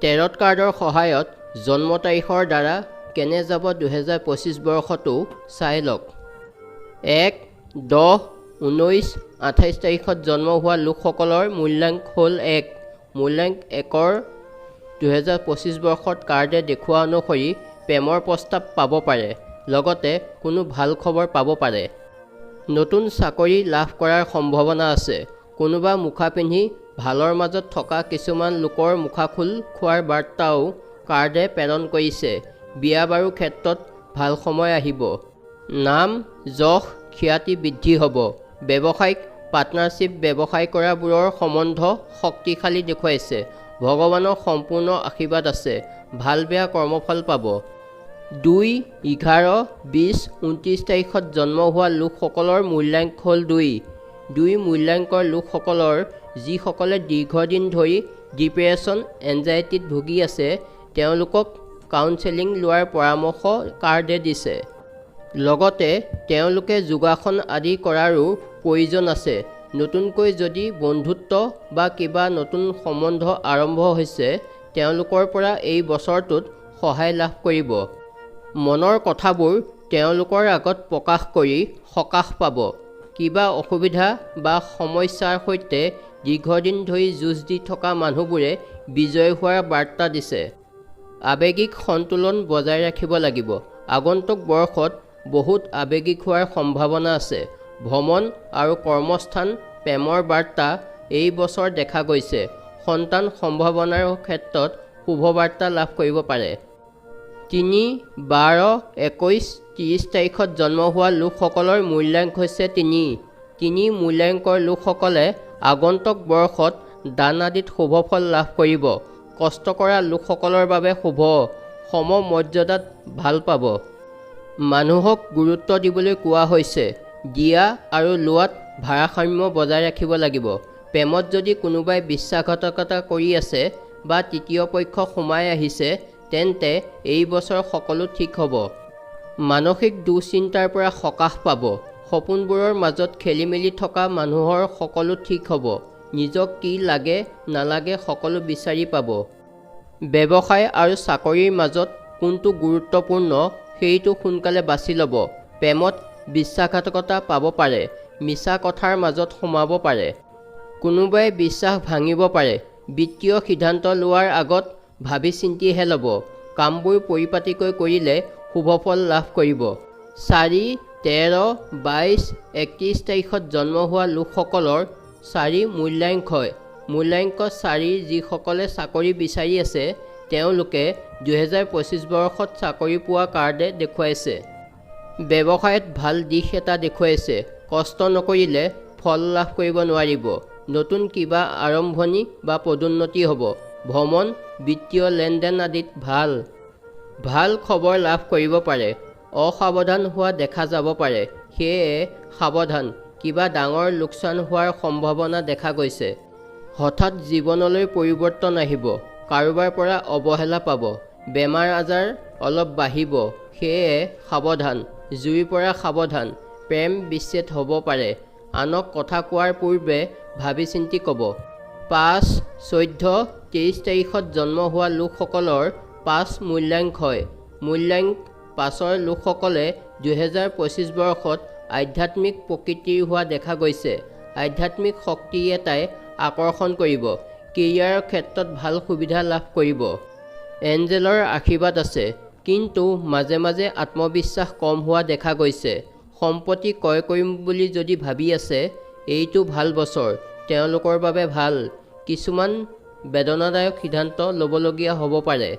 টেৰট কাৰ্ডৰ সহায়ত জন্ম তাৰিখৰ দ্বাৰা কেনে যাব 2025 বৰ্ষটো চাই লওক। 1, 10, 19, 28 তাৰিখত জন্ম হোৱা লোকসকলৰ মূল্যাংক হ'ল 1। মূল্যাংক 1ৰ 2025 বৰ্ষত কাৰ্ডে দেখুওৱা অনুসৰি প্ৰেমৰ প্ৰস্তাৱ পাব পাৰে, লগতে কোনো ভাল খবৰ পাব পাৰে। নতুন চাকৰি লাভ কৰাৰ সম্ভাৱনা আছে। কোনোবা মুখা পিন্ধি ভালৰ মাজত থকা কিছুমান লোকৰ মুখাখোল খোৱাৰ বাৰ্তাও কাৰ্ডে প্ৰেৰণ কৰিছে। বিয়া বাৰুৰ ক্ষেত্ৰত ভাল সময় আহিব। নাম, যশ, খ্যাতি বৃদ্ধি হ'ব। ব্যৱসায়িক পাৰ্টনাৰশ্বিপ ব্যৱসায় কৰাবোৰৰ সম্বন্ধ শক্তিশালী দেখুৱাইছে। ভগৱানৰ সম্পূৰ্ণ আশীৰ্বাদ আছে। ভাল বেয়া কৰ্মফল পাব। 2, 11, 20, 29 তাৰিখত জন্ম হোৱা লোকসকলৰ মূল্যাংক হ'ল 2। 2 মূল্যাংকৰ লোকসকলৰ যিসকলে দীৰ্ঘদিন ধৰি ডিপ্ৰেশ্যন, এনজাইটিত ভুগি আছে, তেওঁলোকক কাউন্সেলিং লোৱাৰ পৰামৰ্শ কাৰ্ডে দিছে। লগতে তেওঁলোকে যোগাসন আদি কৰাৰো প্ৰয়োজন আছে। নতুনকৈ যদি বন্ধুত্ব বা কিবা নতুন সম্বন্ধ আৰম্ভ হৈছে, তেওঁলোকৰ পৰা এই বছৰটোত সহায় লাভ কৰিব। মনৰ কথাবোৰ তেওঁলোকৰ আগত প্ৰকাশ কৰি সকাহ পাব। কিবা অসুবিধা বা সমস্যাৰ সৈতে দীৰ্ঘদিন ধৰি যুঁজ দি থকা মানুহবোৰে বিজয় হোৱাৰ বাৰ্তা দিছে। আৱেগিক সন্তুলন বজাই ৰাখিব লাগিব। আগন্তুক বৰ্ষত বহুত আৱেগিক হোৱাৰ সম্ভাৱনা আছে। ভ্ৰমণ আৰু কৰ্মস্থান প্ৰেমৰ বাৰ্তা এই বছৰ দেখা গৈছে। সন্তান সম্ভাৱনাৰ ক্ষেত্ৰত শুভবাৰ্তা লাভ কৰিব পাৰে। 3, 12, 21, 30 তাৰিখত জন্ম হোৱা লোকসকলৰ মূল্যাংক হৈছে 3। 3 মূল্যাংকৰ লোকসকলে আগন্তুক বৰ্ষত দান আদিত শুভফল লাভ কৰিব। কষ্ট কৰা লোকসকলৰ বাবে শুভ। সমমৰ্যাদাত ভাল পাব। মানুহক গুৰুত্ব দিবলৈ কোৱা হৈছে। দিয়া আৰু লোৱাত ভাৰসাম্য বজাই ৰাখিব লাগিব। প্ৰেমত যদি কোনোবাই বিশ্বাসঘাতকতা কৰি আছে বা তৃতীয় পক্ষ সোমাই আহিছে, তেন্তে এই বছৰ সকলো ঠিক হ'ব। মানসিক দুশ্চিন্তাৰ পৰা সকাহ পাব। সপোনবোৰৰ মাজত খেলিমেলি থকা মানুহৰ সকলো ঠিক হ'ব। নিজক কি লাগে নালাগে সকলো বিচাৰি পাব। ব্যৱসায় আৰু চাকৰিৰ মাজত কোনটো গুৰুত্বপূৰ্ণ সেইটো সোনকালে বাছি ল'ব। প্ৰেমত বিশ্বাসঘাতকতা পাব পাৰে। মিছা কথাৰ মাজত সোমাব পাৰে। কোনোবাই বিশ্বাস ভাঙিব পাৰে। বিত্তীয় সিদ্ধান্ত লোৱাৰ আগত ভাবি চিন্তিহে ল'ব। কামবোৰ পৰিপাটিকৈ কৰিলে শুভফল লাভ কৰিব। 4, 13, 22, 31 তাৰিখত জন্ম হোৱা লোকসকলৰ 4 মূল্যাংক হয়। মূল্যাংক 4 যিসকলে চাকৰি বিচাৰি আছে, তেওঁলোকে 2025 বৰ্ষত চাকৰি পোৱা কাৰ্ডে দেখুৱাইছে। ব্যৱসায়ত ভাল দিশ এটা দেখুৱাইছে। কষ্ট নকৰিলে ফল লাভ কৰিব নোৱাৰিব। নতুন কিবা আৰম্ভণি বা পদোন্নতি হ'ব। ভ্ৰমণ, বিত্তীয় লেনদেন আদিত ভাল খবৰ লাভ কৰিব পাৰে। অসাৱধান হোৱা দেখা যাব পাৰে। সেয়ে সাৱধান। কিবা ডাঙৰ লোকচান হোৱাৰ সম্ভাৱনা দেখা গৈছে। হঠাৎ জীৱনলৈ পৰিৱৰ্তন আহিব। কাৰোবাৰ পৰা অৱহেলা পাব। বেমাৰ আজাৰ অলপ বাঢ়িব। সেয়ে সাৱধান। জুইৰ পৰা সাৱধান। প্ৰেম বিচ্ছেদ হ'ব পাৰে। আনক কথা কোৱাৰ পূৰ্বে ভাবি চিন্তি ক'ব। 5, 14, 23 তাৰিখত জন্ম হোৱা লোকসকলৰ 5 মূল্যাংক হয়। মূল্যাংক 5ৰ লোকসকলে 2025 বৰ্ষত আধ্যাত্মিক প্ৰকৃতিৰ হোৱা দেখা গৈছে। আধ্যাত্মিক শক্তি এটাই আকৰ্ষণ কৰিব। কেৰিয়াৰৰ ক্ষেত্ৰত ভাল সুবিধা লাভ কৰিব। এঞ্জেলৰ আশীৰ্বাদ আছে, কিন্তু মাজে মাজে আত্মবিশ্বাস কম হোৱা দেখা গৈছে। সম্পত্তি ক্ৰয় কৰিম বুলি যদি ভাবি আছে, এইটো ভাল বছৰ। তেওঁলোকৰ বাবে ভাল। কিছুমান বেদনাদায়ক সিদ্ধান্ত ল'বলগীয়া হ'ব পাৰে।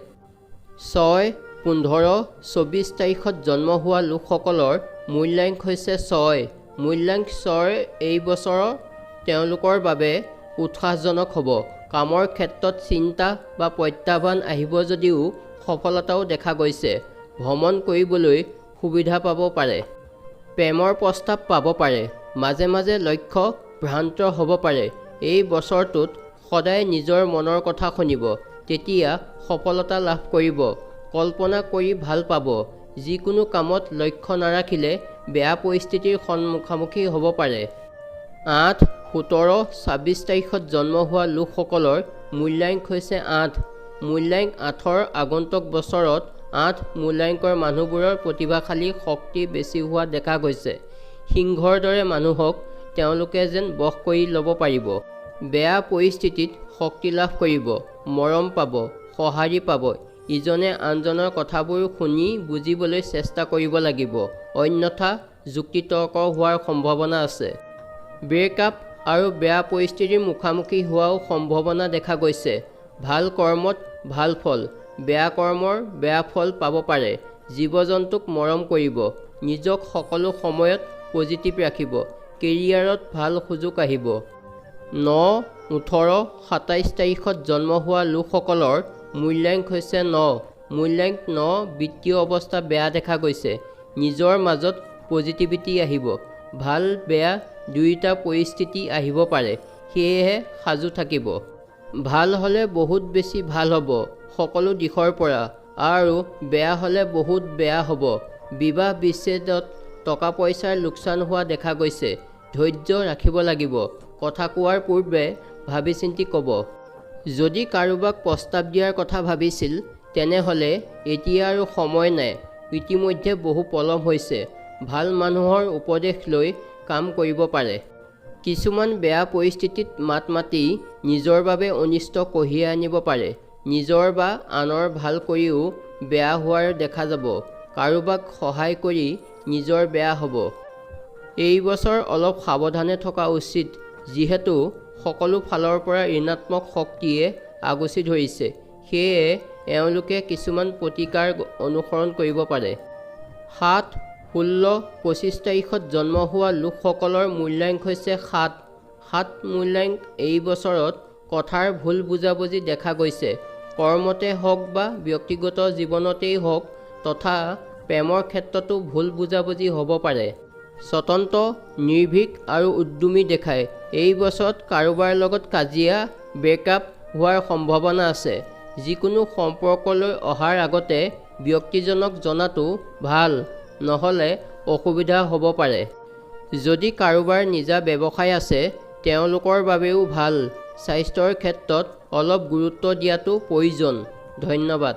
6, 15, 24 তাৰিখত জন্ম হোৱা লোকসকলৰ মূল্যাংক হৈছে 6। মূল্যাংক 6 এই বছৰ তেওঁলোকৰ বাবে উৎসাহজনক হ'ব। কামৰ ক্ষেত্ৰত চিন্তা বা প্ৰত্যাহ্বান আহিব যদিও সফলতাও দেখা গৈছে। ভ্ৰমণ কৰিবলৈ সুবিধা পাব পাৰে। প্ৰেমৰ প্ৰস্তাৱ পাব পাৰে। মাজে মাজে লক্ষ্য ভ্ৰান্ত হ'ব পাৰে। এই বছৰটোত সদায় নিজৰ মনৰ কথা শুনিব। তেতিয়া সফলতা লাভ কৰিব। কল্পনা কৰি ভাল পাব। যিকোনো কামত লক্ষ্য নাৰাখিলে বেয়া পৰিস্থিতিৰ মুখামুখি হ'ব পাৰে। 8, 17, 26 তাৰিখত জন্ম হোৱা লোকসকলৰ মূল্যাংক হৈছে 8। মূল্যাংক 8ৰ আগন্তুক বছৰত 8 মূল্যাংকৰ মানুহবোৰৰ প্ৰতিভাশালী শক্তি বেছি হোৱা দেখা গৈছে। সিংহৰ দৰে মানুহক তেওঁলোকে যেন বশ কৰি ল'ব পাৰিব। বেয়া পৰিস্থিতিত শক্তি লাভ কৰিব, মৰম পাব, সঁহাৰি পাব। ইজনে আনজনৰ কথাবোৰ শুনি বুজিবলৈ চেষ্টা কৰিব লাগিব, অন্যথা যুক্তিতৰ্ক হোৱাৰ সম্ভাৱনা আছে। ব্ৰেকআপ আৰু বেয়া পৰিস্থিতিৰ মুখামুখি হোৱাও সম্ভাৱনা দেখা গৈছে। ভাল কৰ্মত ভাল ফল, বেয়া কৰ্মৰ বেয়া ফল পাব পাৰে। জীৱ-জন্তুক মৰম কৰিব, নিজক সকলো সময়ত পজিটিভ ৰাখিব, কেৰিয়াৰত ভাল সুযোগ আহিব। 9, 18, 27 তাৰিখত জন্ম হোৱা লোকসকলৰ মূল্যাংক হৈছে 9। মূল্যাংক 9 বিত্তীয় অৱস্থা বেয়া দেখা গৈছে। নিজৰ মাজত পজিটিভিটি আহিব, ভাল বেয়া দুয়োটা পৰিস্থিতি আহিব পাৰে, সেয়েহে সাজু থাকিব। ভাল হ'লে বহুত বেছি ভাল হ'ব সকলো দিশৰ পৰা, আৰু বেয়া হ'লে বহুত বেয়া হ'ব। বিবাহ বিচ্ছেদত টকা পইচাৰ লোকচান হোৱা দেখা গৈছে। ধৈৰ্য ৰাখিব লাগিব, কথা কোৱাৰ পূৰ্বে ভাবি চিন্তি ক'ব। যদি কাৰোবাক প্ৰস্তাৱ দিয়াৰ কথা ভাবিছিল তেনেহ'লে এতিয়া আৰু সময় নাই, ইতিমধ্যে বহু পলম হৈছে। ভাল মানুহৰ উপদেশ লৈ কাম কৰিব পাৰে। কিছুমান বেয়া পৰিস্থিতিত মাত মাতি নিজৰ বাবে অনিষ্ট কঢ়িয়াই আনিব পাৰে। নিজৰ বা আনৰ ভাল কৰিও বেয়া হোৱাৰ দেখা যাব। কাৰোবাক সহায় কৰি নিজৰ বেয়া হ'ব। এই বছৰ অলপ সাৱধানে থকা উচিত, যিহেতু সকলো ফালৰ পৰা ঋণাত্মক শক্তিয়ে আগচি ধৰিছে। সেয়ে এওঁলোকে কিছুমান প্ৰতিকাৰ অনুসৰণ কৰিব পাৰে। 7, 16, 25 তাৰিখত জন্ম হোৱা লোকসকলৰ মূল্যাংক হৈছে 7। 7 মূল্যাংক এই বছৰত কথাৰ ভুল বুজাবুজি দেখা গৈছে। কৰ্মতে হওক বা ব্যক্তিগত জীৱনতেই হওক তথা প্ৰেমৰ ক্ষেত্ৰতো ভুল বুজাবুজি হ'ব পাৰে। স্বতন্ত্ৰ, নিৰ্ভীক আৰু উদ্যমী দেখায়। এই বছৰত কাৰোবাৰ লগত কাজিয়া, ব্ৰেকআপ হোৱাৰ সম্ভাৱনা আছে। যিকোনো সম্পৰ্কলৈ অহাৰ আগতে ব্যক্তিজনক জনাটো ভাল, নহ'লে অসুবিধা হ'ব পাৰে। যদি কাৰোবাৰ নিজা ব্যৱসায় আছে তেওঁলোকৰ বাবেও ভাল। স্বাস্থ্যৰ ক্ষেত্ৰত অলপ গুৰুত্ব দিয়াটো প্ৰয়োজন। ধন্যবাদ।